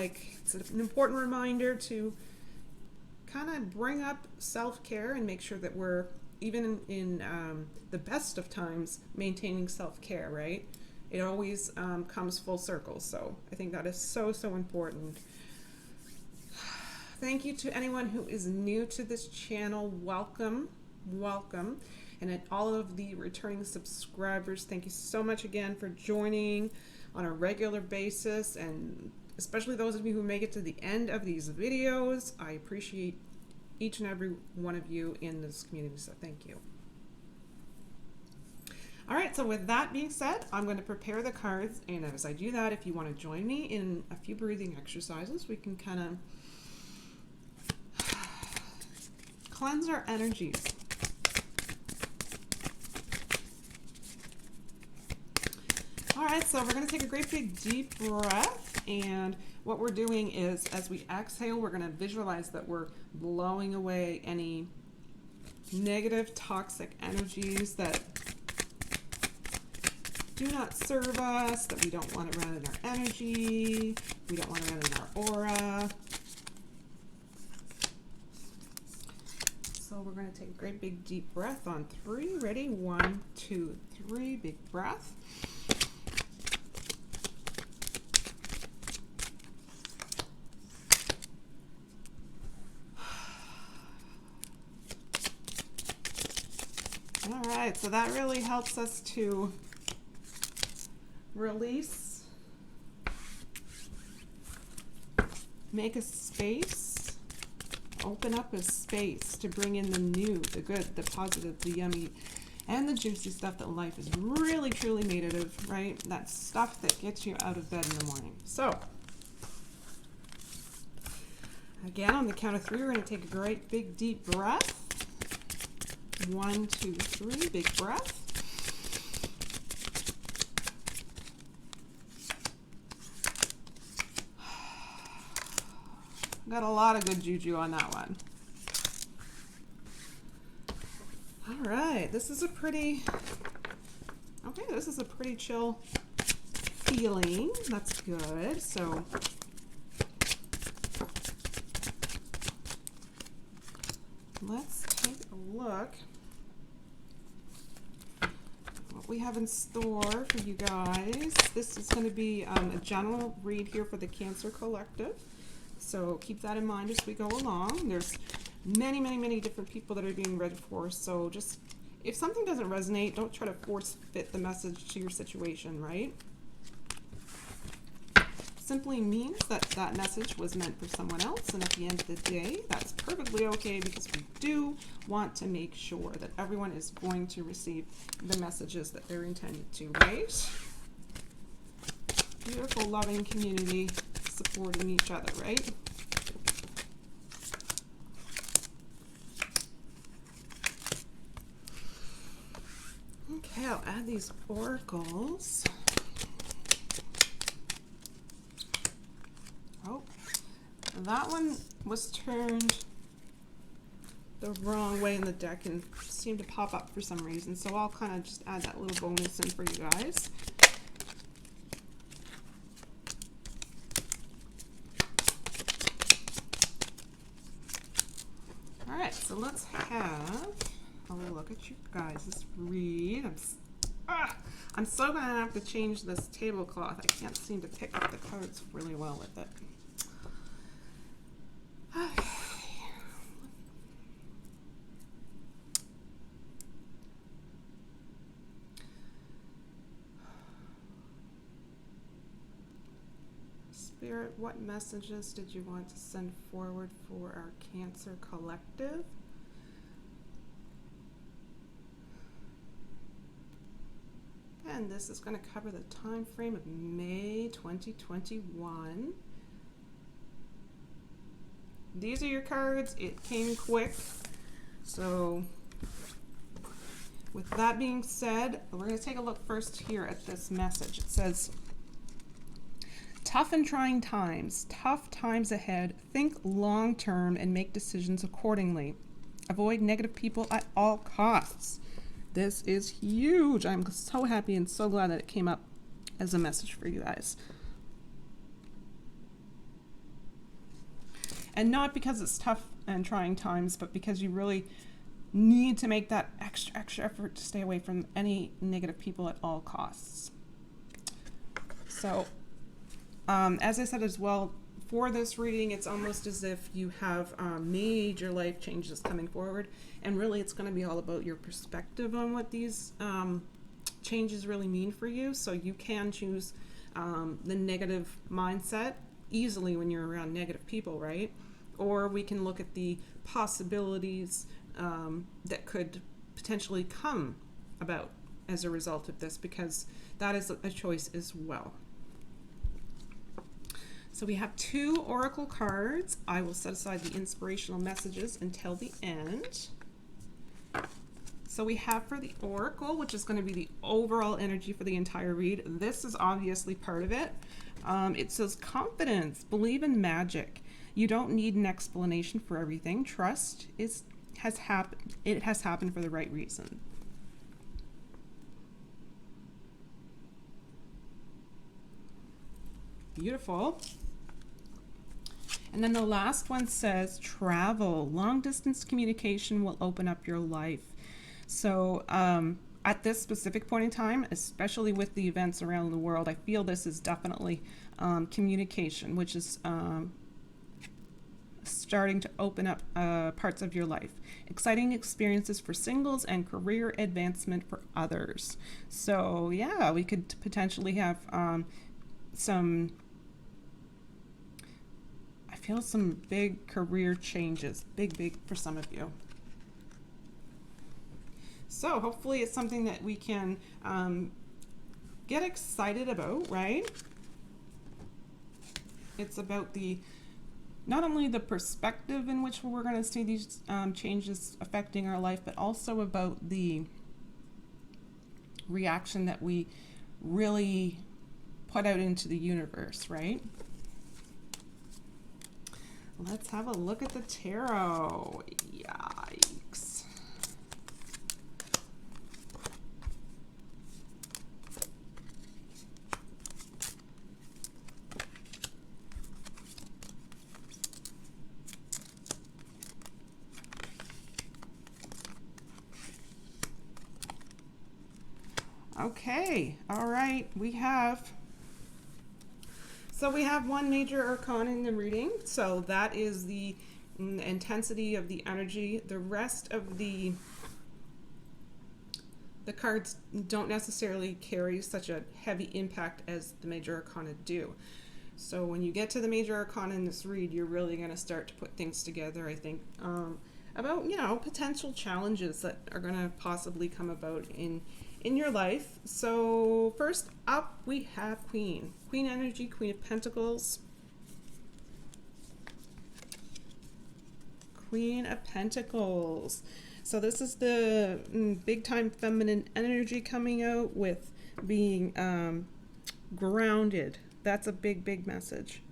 Like, it's an important reminder to kind of bring up self-care and make sure that we're, even in the best of times, maintaining self-care, right? It always comes full circle. So I think that is so, so important. Thank you to anyone who is new to this channel. Welcome, welcome. And all of the returning subscribers, thank you so much again for joining on a regular basis, and especially those of you who make it to the end of these videos. I appreciate each and every one of you in this community, so thank you. All right, so with that being said, I'm going to prepare the cards, and as I do that, if you want to join me in a few breathing exercises, we can kind of cleanse our energies. All right, so we're going to take a great big deep breath, and what we're doing is, as we exhale, we're going to visualize that we're blowing away any negative, toxic energies that do not serve us, that we don't want around in our energy, we don't want around in our aura. So we're going to take a great big deep breath on 3. Ready? 1, 2, 3. Big breath. All right, so that really helps us to release, make a space, open up a space to bring in the new, the good, the positive, the yummy, and the juicy stuff that life is really, truly made out of, right? That stuff that gets you out of bed in the morning. So, again, on the count of 3, we're going to take a great big deep breath. 1, 2, 3, big breath. Got a lot of good juju on that one. All right, this is a pretty chill feeling. That's good. So let's take a look what we have in store for you guys. This is going to be a general read here for the Cancer Collective. So keep that in mind as we go along. There's many, many, many different people that are being read for. So just, if something doesn't resonate, don't try to force fit the message to your situation, right? Simply means that that message was meant for someone else, and at the end of the day, that's perfectly okay, because we do want to make sure that everyone is going to receive the messages that they're intended to, right? Beautiful, loving community, supporting each other, right? Okay, I'll add these oracles. Oh, that one was turned the wrong way in the deck and seemed to pop up for some reason, so I'll kind of just add that little bonus in for you guys. All right, so let's have a look at you guys' read. I'm so gonna have to change this tablecloth. I can't seem to pick up the cards really well with it. Okay. Spirit, what messages did you want to send forward for our Cancer Collective? And this is going to cover the time frame of May 2021. These are your cards. It came quick. So with that being said, we're going to take a look first here at this message. It says, tough and trying times, tough times ahead. Think long term and make decisions accordingly. Avoid negative people at all costs. This is huge. I'm so happy and so glad that it came up as a message for you guys. And not because it's tough and trying times, but because you really need to make that extra effort to stay away from any negative people at all costs. So, as I said as well, for this reading, it's almost as if you have major life changes coming forward, and really it's going to be all about your perspective on what these changes really mean for you. So you can choose the negative mindset easily when you're around negative people, right? Or we can look at the possibilities that could potentially come about as a result of this, because that is a choice as well. So we have 2 oracle cards. I will set aside the inspirational messages until the end. So we have for the oracle, which is going to be the overall energy for the entire read. This is obviously part of it. It says confidence, believe in magic. You don't need an explanation for everything. Trust has happened. It has happened for the right reason. Beautiful. And then the last one says travel. Long distance communication will open up your life. So at this specific point in time, especially with the events around the world, I feel this is definitely communication, which is starting to open up parts of your life. Exciting experiences for singles and career advancement for others. So yeah, we could potentially have some big career changes, big for some of you. So hopefully it's something that we can get excited about, right? It's about not only the perspective in which we're going to see these changes affecting our life, but also about the reaction that we really put out into the universe, right? Let's have a look at the tarot. Yikes. Okay, all right, we have one major arcana in the reading, so that is the intensity of the energy. The rest of the cards don't necessarily carry such a heavy impact as the major arcana do. So when you get to the major arcana in this read, you're really going to start to put things together, I think, about, potential challenges that are going to possibly come about in your life. So first up we have Queen energy, Queen of Pentacles. Queen of Pentacles. So this is the big time feminine energy coming out with being grounded. That's a big message.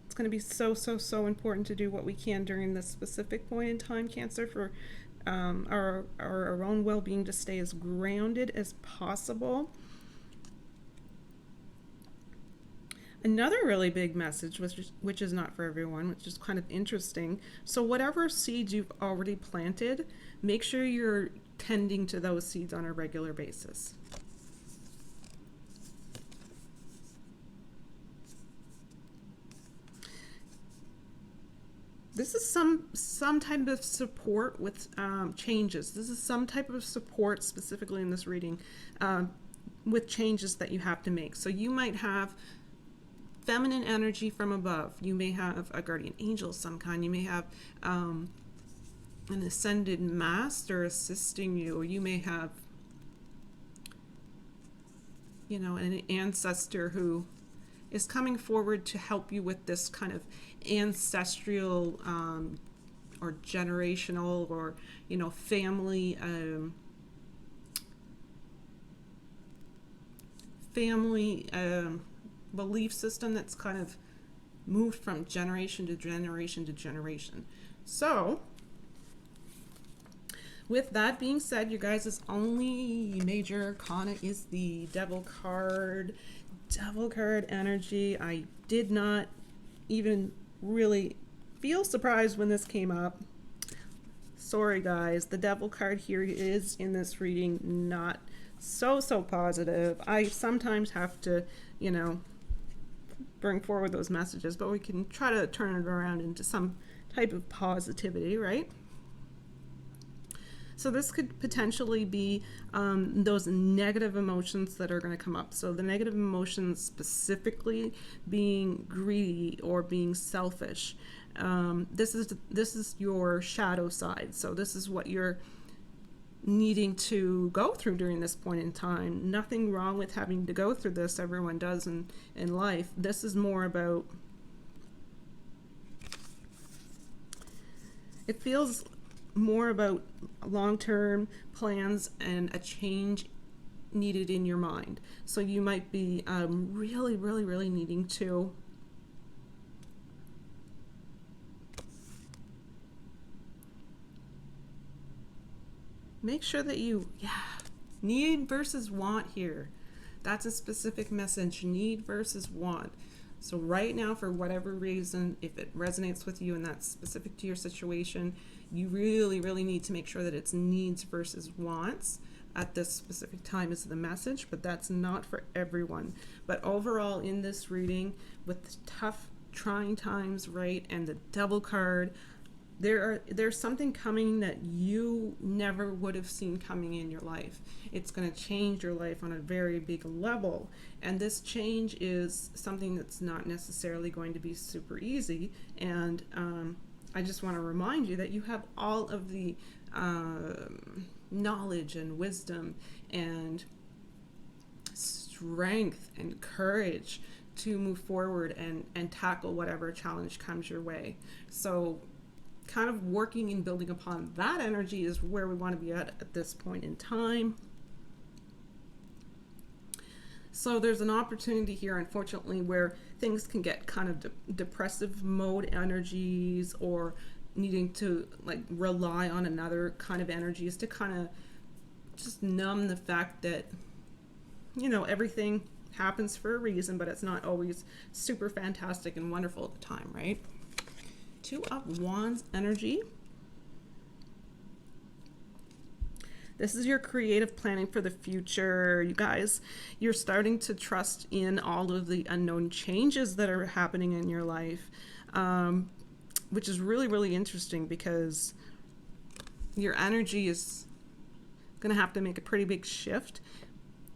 It's going to be so important to do what we can during this specific point in time, Cancer, for our own well-being, to stay as grounded as possible. Another really big message, which is not for everyone, which is kind of interesting. So whatever seeds you've already planted, make sure you're tending to those seeds on a regular basis. This is some type of support with changes. This is some type of support specifically in this reading with changes that you have to make. So you might have feminine energy from above. You may have a guardian angel of some kind. You may have an ascended master assisting you, or you may have, an ancestor who is coming forward to help you with this kind of ancestral or generational or family belief system that's kind of moved from generation to generation to generation. So with that being said, you guys' only major arcana is the Devil card. Devil card energy. I did not even really feel surprised when this came up. Sorry guys, the Devil card here is in this reading not so positive. I sometimes have to, bring forward those messages, but we can try to turn it around into some type of positivity, right? So this could potentially be those negative emotions that are going to come up. So the negative emotions specifically being greedy or being selfish. This is your shadow side. So this is what you're needing to go through during this point in time. Nothing wrong with having to go through this. Everyone does in life. This is more about, it feels more about long-term plans and a change needed in your mind. So you might be really needing to make sure that you, need versus want here. That's a specific message, need versus want. So right now, for whatever reason, if it resonates with you and that's specific to your situation, you really need to make sure that it's needs versus wants at this specific time is the message, but that's not for everyone. But overall in this reading, with the tough, trying times, right, and the Devil card, there's something coming that you never would have seen coming in your life. It's going to change your life on a very big level, and this change is something that's not necessarily going to be super easy. And I just want to remind you that you have all of the knowledge and wisdom and strength and courage to move forward and tackle whatever challenge comes your way. So kind of working and building upon that energy is where we want to be at this point in time. So there's an opportunity here, unfortunately, where things can get kind of depressive mode energies, or needing to like rely on another kind of energies to kind of just numb the fact that, everything happens for a reason, but it's not always super fantastic and wonderful at the time, right? Two of Wands energy. This is your creative planning for the future. You guys, you're starting to trust in all of the unknown changes that are happening in your life, which is really interesting, because your energy is going to have to make a pretty big shift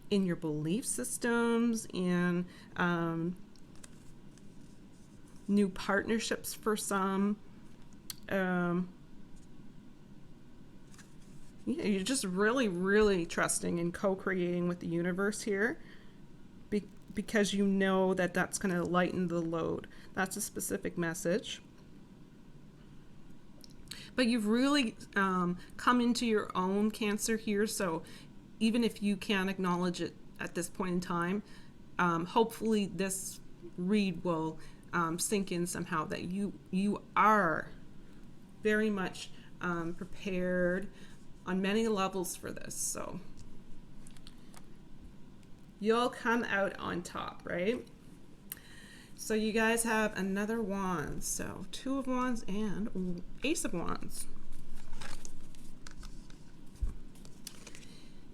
in your belief systems, in new partnerships for some. You're just really trusting and co-creating with the universe here, because you know that that's going to lighten the load. That's a specific message. But you've really come into your own, Cancer, here. So even if you can't acknowledge it at this point in time, hopefully this read will sink in somehow, that you are very much prepared on many levels for this. So you'll come out on top, right? So you guys have another wand. So Two of Wands and Ace of Wands.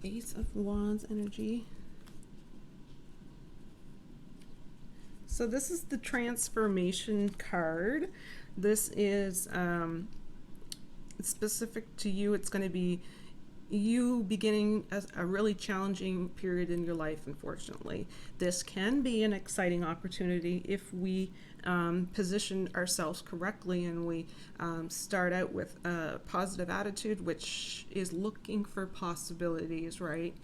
Ace of Wands energy. So this is the transformation card. This is specific to you. It's going to be you beginning a really challenging period in your life, unfortunately. This can be an exciting opportunity if we position ourselves correctly, and we start out with a positive attitude, which is looking for possibilities, right?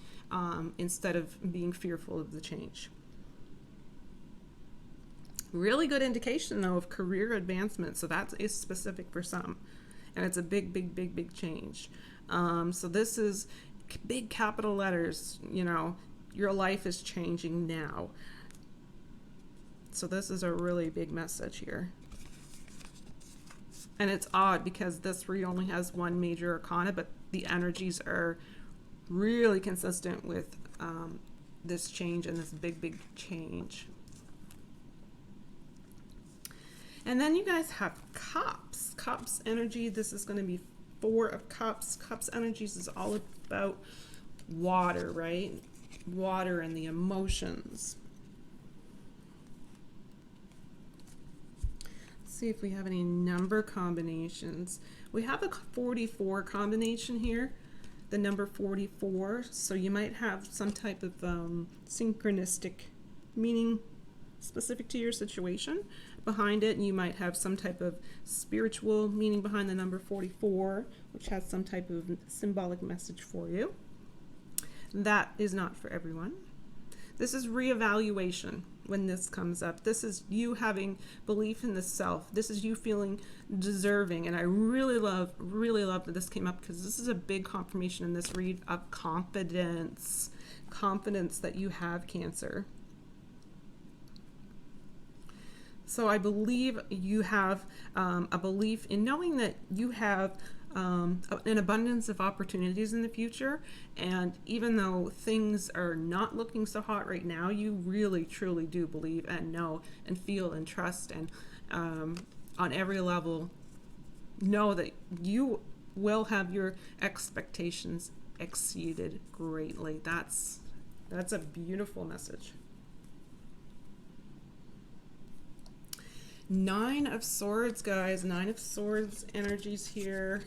Instead of being fearful of the change. Really good indication, though, of career advancement. So that is specific for some, and it's a big change. So this is big capital letters. Your life is changing now. So this is a really big message here. And it's odd because this read only has one major arcana, but the energies are really consistent with this change and this big change. And then you guys have cups. Cups energy. This is going to be 4 of cups. Cups energies is all about water, right? Water and the emotions. Let's see if we have any number combinations. We have a 44 combination here, the number 44. So you might have some type of synchronistic meaning specific to your situation behind it. And you might have some type of spiritual meaning behind the number 44, which has some type of symbolic message for you. That is not for everyone. This is reevaluation when this comes up. This is you having belief in the self. This is you feeling deserving. And I really love that this came up, because this is a big confirmation in this read of confidence. Confidence that you have Cancer. So I believe you have a belief in knowing that you have an abundance of opportunities in the future, and even though things are not looking so hot right now, you really truly do believe and know and feel and trust, and on every level know that you will have your expectations exceeded greatly. That's a beautiful message. 9 of Swords, guys. 9 of Swords energies here.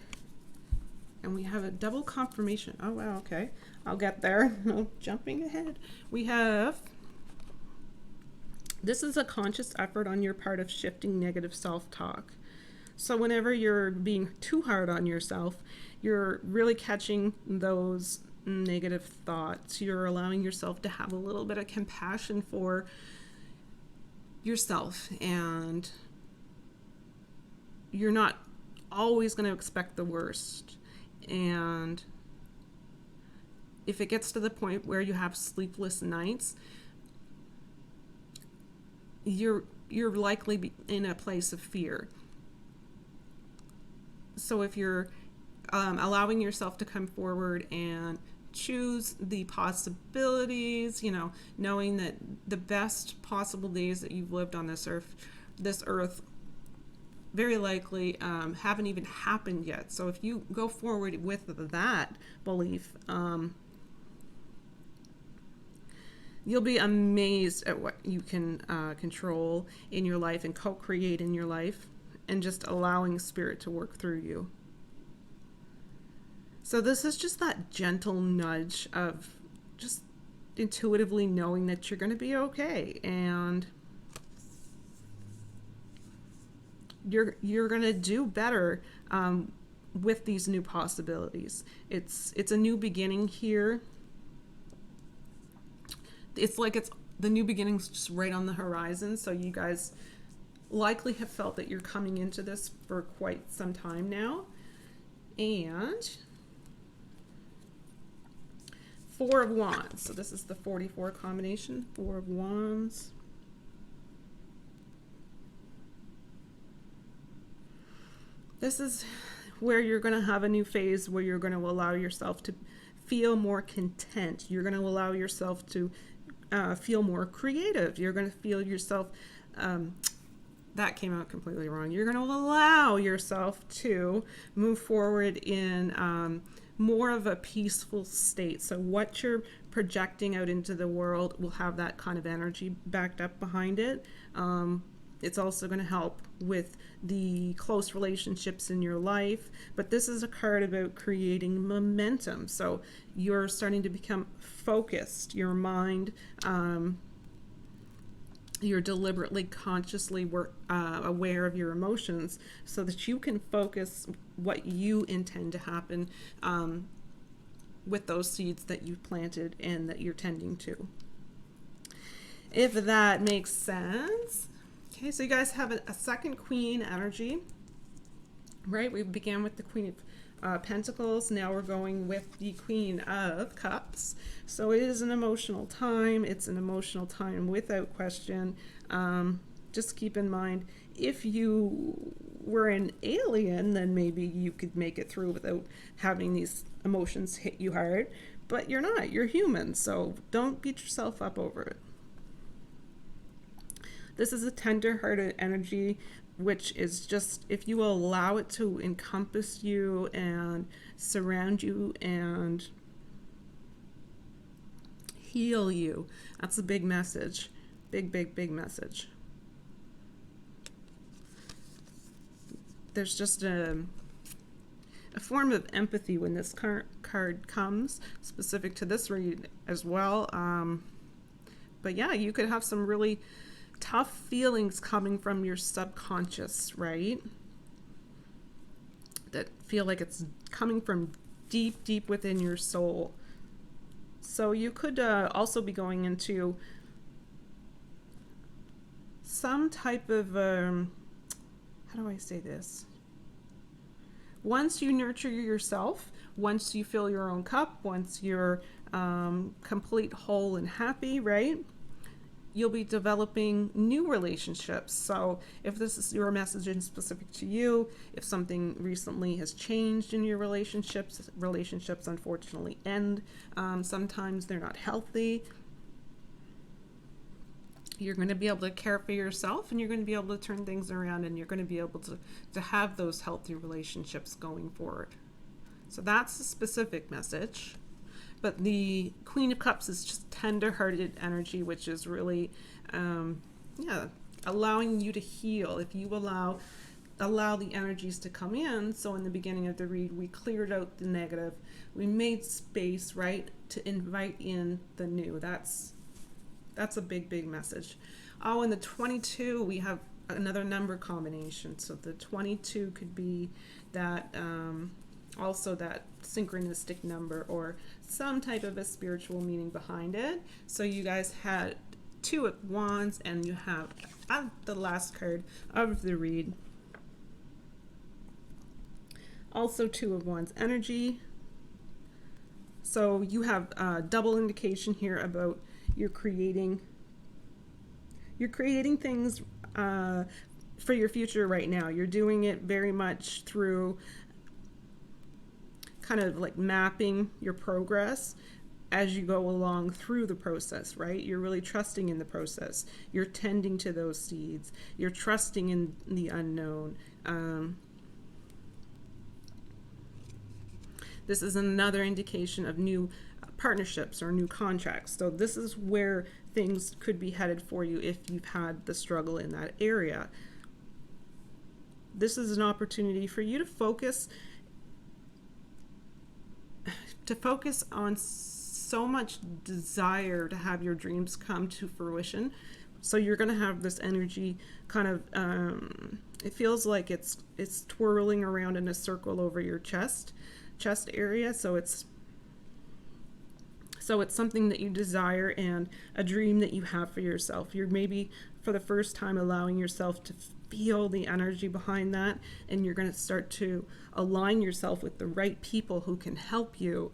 And we have a double confirmation. Oh, wow, okay. I'll get there. No jumping ahead. We have, this is a conscious effort on your part of shifting negative self-talk. So whenever you're being too hard on yourself, you're really catching those negative thoughts. You're allowing yourself to have a little bit of compassion for yourself, and you're not always going to expect the worst. And if it gets to the point where you have sleepless nights, you're likely in a place of fear. So if you're allowing yourself to come forward and choose the possibilities, knowing that the best possible days that you've lived on this earth very likely haven't even happened yet. So if you go forward with that belief, you'll be amazed at what you can control in your life and co-create in your life, and just allowing spirit to work through you. So this is just that gentle nudge of just intuitively knowing that you're going to be okay, and you're going to do better with these new possibilities. It's a new beginning here. It's like the new beginning's just right on the horizon. So you guys likely have felt that you're coming into this for quite some time now. And 4 of Wands. So this is the 44 combination. 4 of Wands. This is where you're going to have a new phase where you're going to allow yourself to feel more content. You're going to allow yourself to feel more creative. You're going to feel yourself, that came out completely wrong. You're going to allow yourself to move forward in more of a peaceful state. So what you're projecting out into the world will have that kind of energy backed up behind it. It's also going to help with the close relationships in your life. But this is a card about creating momentum. So you're starting to become focused. Your mind, you're deliberately, consciously aware of your emotions so that you can focus what you intend to happen with those seeds that you've planted and that you're tending to. If that makes sense. Okay, so you guys have a second Queen energy, right? We began with the Queen of Pentacles. Now we're going with the Queen of Cups. So it is an emotional time. It's an emotional time without question. Just keep in mind, if you were an alien, then maybe you could make it through without having these emotions hit you hard. But you're not. You're human, so don't beat yourself up over it. This is a tender-hearted energy, which is just, if you allow it to encompass you and surround you and heal you. That's a big message. Big, big, big message. There's just a form of empathy when this card comes, specific to this read as well. But yeah, you could have some really tough feelings coming from your subconscious, right? That feel like it's coming from deep, deep within your soul. So you could also be going into some type of, how do I say this? Once you nurture yourself, once you fill your own cup, once you're complete, whole, and happy, right? You'll be developing new relationships. So if this is your message and specific to you, if something recently has changed in your relationships unfortunately end. Sometimes they're not healthy. You're going to be able to care for yourself, and you're going to be able to turn things around, and you're going to be able to have those healthy relationships going forward. So that's a specific message. But the Queen of Cups is just tender-hearted energy, which is really, allowing you to heal. If you allow the energies to come in. So in the beginning of the read, we cleared out the negative. We made space, right, to invite in the new. That's a big, big message. Oh, and the 22, we have another number combination. So the 22 could be that, also that synchronistic number or some type of a spiritual meaning behind it. So you guys had 2 of Wands, and you have the last card of the read. Also 2 of Wands energy. So you have a double indication here about you're creating things for your future right now. You're doing it very much through kind of like mapping your progress as you go along through the process, right? You're really trusting in the process. You're tending to those seeds. You're trusting in the unknown. This is another indication of new partnerships or new contracts. So this is where things could be headed for you if you've had the struggle in that area. This is an opportunity for you to focus on so much desire to have your dreams come to fruition. So you're going to have this energy kind of, it feels like it's twirling around in a circle over your chest area. So it's something that you desire and a dream that you have for yourself. You're maybe for the first time allowing yourself to feel the energy behind that, and you're going to start to align yourself with the right people who can help you.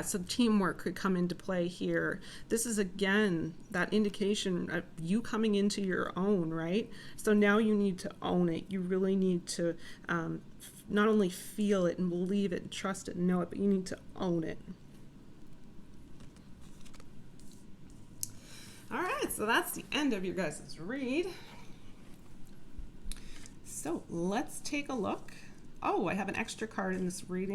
So teamwork could come into play here. This is again that indication of you coming into your own, right? So now you need to own it. You really need to not only feel it and believe it and trust it and know it, but you need to own it. All right, so that's the end of your guys' read. So let's take a look. Oh, I have an extra card in this reading.